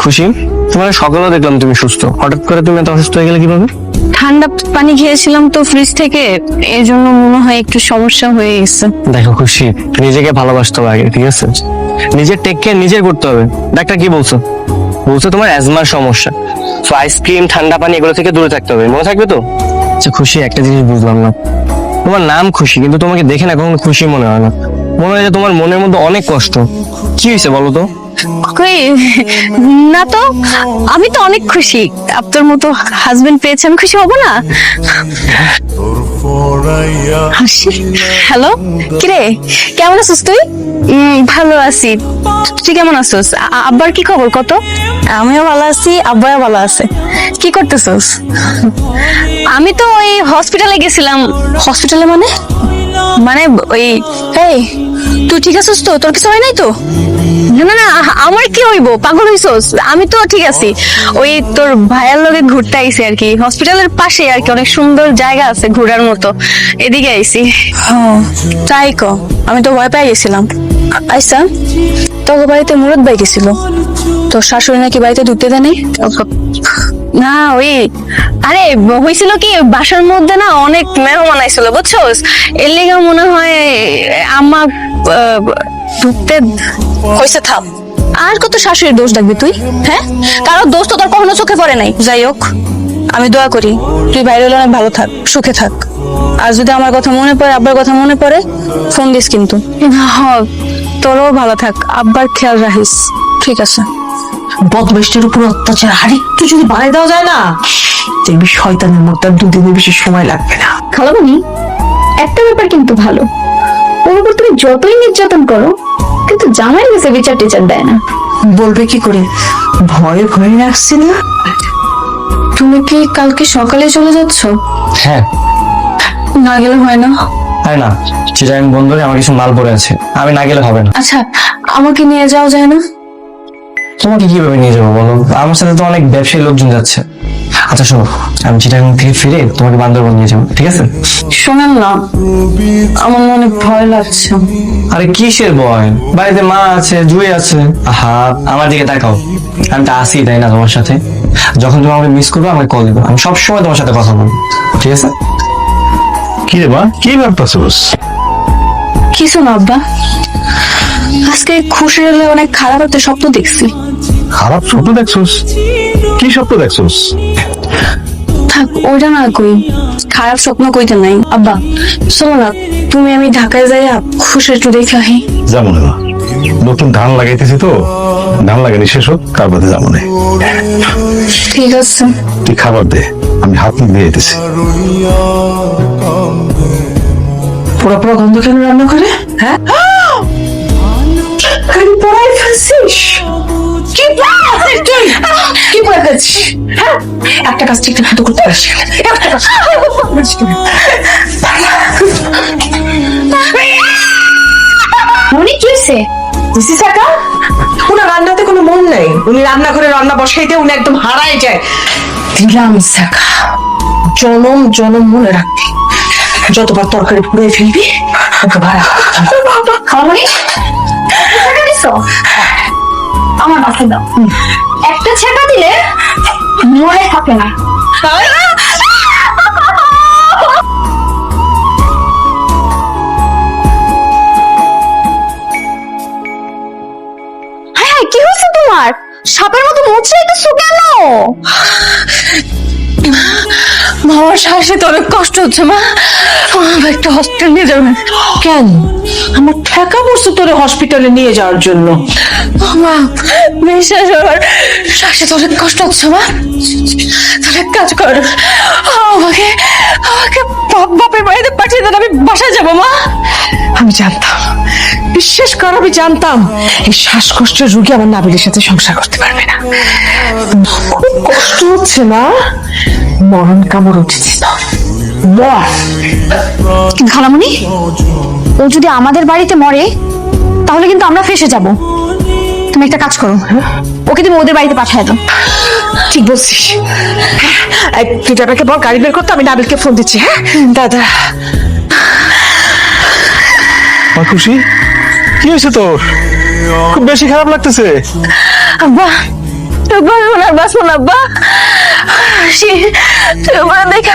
খুশি, তোমার সকালে দেখলাম তুমি সুস্থ, হঠাৎ করে তুমি এত অসুস্থ হয়ে গেলে কিভাবে? ঠান্ডা পানি খেয়েছিলাম তো ফ্রিজ থেকে, এই জন্য মনে হয় একটু সমস্যা হয়ে গেছে। দেখো খুশি, নিজেকে ভালোবাসতে হবে আগে, ঠিক আছে? নিজের টেক কেয়ার নিজের করতে হবে। ডাক্তার কি বলছো? বলছো তোমার অ্যাজমার সমস্যা, তো আইসক্রিম ঠান্ডা পানি এগুলো থেকে দূরে থাকতে হবে, মনে থাকবে তো? আচ্ছা খুশি, একটা জিনিস বুঝলাম না, তোমার নাম খুশি কিন্তু তোমাকে দেখে না কখনো খুশি মনে হয় না, মনে হয় যে তোমার মনের মধ্যে অনেক কষ্ট। কি হয়েছে বলো তো? কই না তো, আমি তো অনেক খুশি। আপনার মতো হাজবেন্ড পেয়েছি, আমি খুশি হব না? হ্যালো, কিরে কেমন আছিস তুই? ভালো আছি, তুই কেমন আছিস? আব্বার কি খবর কত? আমিও ভালো আছি, আব্বাও ভালো আছে। কি করতেছিস? আমি তো ওই হসপিটালে গেছিলাম। হসপিটালে মানে? মানে ওই, এই তুই ঠিক আছিস তো? তোর কিছু হয় নাই তো? না না না, আমার কি হইব, পাগল হইছস? আমি তো ঠিক আছি। ওই তোর ভাইয়ার লগে ঘুরতে আইছি আর কি, হসপিটালের পাশে আর কি, অনেক সুন্দর জায়গা আছে ঘোরার মতো, এদিকে আইছি। তাই ক, আমি তো ভয় পেয়ে গেছিলাম। আচ্ছা, তোর বাড়িতে মুরদ ভাই গেছিল, তোর শাশুড়ি নাকি বাড়িতে ঢুকতে দেয় নাই? না ওই, আরে হয়েছিল কি, বাসার মধ্যে না অনেক মেহমান আইছিল বুঝছোস, এর লেগে মনে হয় আম্মা ঢুকতে হয়েছে। থাম, আর কত শাশুড়ির দোষ দেখবি তুই? হ্যাঁ, কারো দোষ তো তোর কখনো চোখে পড়ে নাই। যাই হোক, আমি দোয়া করি তুই বাইরে হলে অনেক ভালো থাক, সুখে থাক। আর যদি আমার কথা মনে পড়ে, আব্বার কথা মনে পড়ে, ফোন দিস কিন্তু। হ্যাঁ, তোরও ভালো থাক, আব্বার খেয়াল রাখিস, ঠিক আছে? বদমাইশটার উপর অত্যাচার আর একটু যদি বাড়াই দেওয়া যায় না, দেখবি শয়তানের মতো আর দুদিনের বেশি সময় লাগবে না। খালামণি, একটা ব্যাপার কিন্তু ভালো, ওর উপর তুমি যতই নির্যাতন করো কিন্তু জামাই কাছে বিচার টিচার দেয় না। বলবে কি করে, ভয়ে ভয়ে রাখছি না। তুমি কি কালকে সকালে চলে যাচ্ছ? হ্যাঁ। না গেলে হয় না? আরে না, চিটাগাং বন্দরে আমার কিছু মাল পড়ে আছে, আমি না গেলে হবে না। আচ্ছা, আমাকে নিয়ে যাওয়া যায় না? তোমাকে কিভাবে নিয়ে যাবো বলো, আমার সাথে তো অনেক ব্যবসায়ী লোকজন যাচ্ছে। আচ্ছা শোনো, আমি চিটাগাং থেকে ফিরে তোমাকে বান্দরবন নিয়ে যাবো, ঠিক আছে? শোনেন না, আমার মনে ভয় লাগছে। আরে কিসের ভয়, বাড়িতে মা আছে, জুই আছে। আহা, আমার দিকে তাকাও, আমি তো আসি তাই না তোমার সাথে? যখন তুমি আমাকে মিস করবে আমাকে কল দিবো, আমি সবসময় তোমার সাথে কথা বলবো, ঠিক আছে? কি রে মা, কি ভাবতেছিস? কিছু না আব্বা, আজকে খুশি হলে অনেক খারাপ একটা স্বপ্ন দেখছি। খারাপ স্বপ্ন দেখছিস? কি স্বপ্ন দেখছিস? থাক, ওইটা না কই, খারাপ স্বপ্ন কইতে নাই। আব্বা শোনো না, তুমি আমি ঢাকায় যাইয়া খুশি একটু দেখে আহি। যাবো না, নতুন ধান লাগাইতেছি তো, ধান লাগানি শেষ হোক তারপরে যাবো না। ঠিক আছে, তুই খাবার দে, আমি হাত মুখ দিয়ে যেতেছি। পোড়া পোড়া গন্ধ কেন রান্না করে? হ্যাঁ, খালি পোড়াই ফেলছিস? কি পোড়াই তুই? কি পোড়াই ফেলছিস? হ্যাঁ, একটা কাজ ঠিক মতো করতে পারছিস না। একটা কাজ মনে কি হয়েছে? দিছি টাকা, উনার রান্নাতে কোনো মন নাই, উনি রান্না করে রান্না বসাইতে উনি একদম হারাই যায়। দিলাম টাকা, জনম জনম মনে রাখবি, যতবার তরকারি পুড়ে ফেলবি ওকে ভাড়া। খালামণি, টাকা দিছো? আমার কাছে দাও, একটা ছেঁকা দিলে মনে থাকে না। হ্যাঁ, কি হয়েছে তোমার? সাপের মতো মুচড়াইতেছো কেন? আমার শ্বাসে তো অনেক কষ্ট হচ্ছে মা, আমার একটা হসপিটাল নিয়ে যাবেন? কেন? আমার ঠেকা পড়ছে তোরে হসপিটালে নিয়ে যাওয়ার জন্য। মা, বিশ্বাস আমার শ্বাসে তো অনেক কষ্ট হচ্ছে মা, তাহলে এক কাজ কর, আমাকে আমাকে বাপের বাড়িতে পাঠিয়ে দেন, আমি বাসায় যাবো মা। আমি জানতাম, বিশ্বাস কর আমি জানতাম এই শ্বাসকষ্টের রোগী আমার নাবিলের সাথে সংসার করতে পারবে না। খুব কষ্ট হচ্ছে না? মরণ কামড় উঠেছে তো, মর। খালামণি, ও যদি আমাদের বাড়িতে মরে তাহলে কিন্তু আমরা ফেঁসে যাব। তুমি একটা কাজ করো, ওকে তুমি ওদের বাড়িতে পাঠিয়ে দাও। ঠিক বলছিস, তুই দাদাকে বল গাড়ি বের করতে, আমি নাবিলকে ফোন দিচ্ছি। হ্যাঁ দাদা। খুশি, কি হয়েছে তোর? খুব বেশি খারাপ লাগতেছে। আব্বা, একটু করে ওনার বাঁচবো না আব্বা তুই আমার দেখা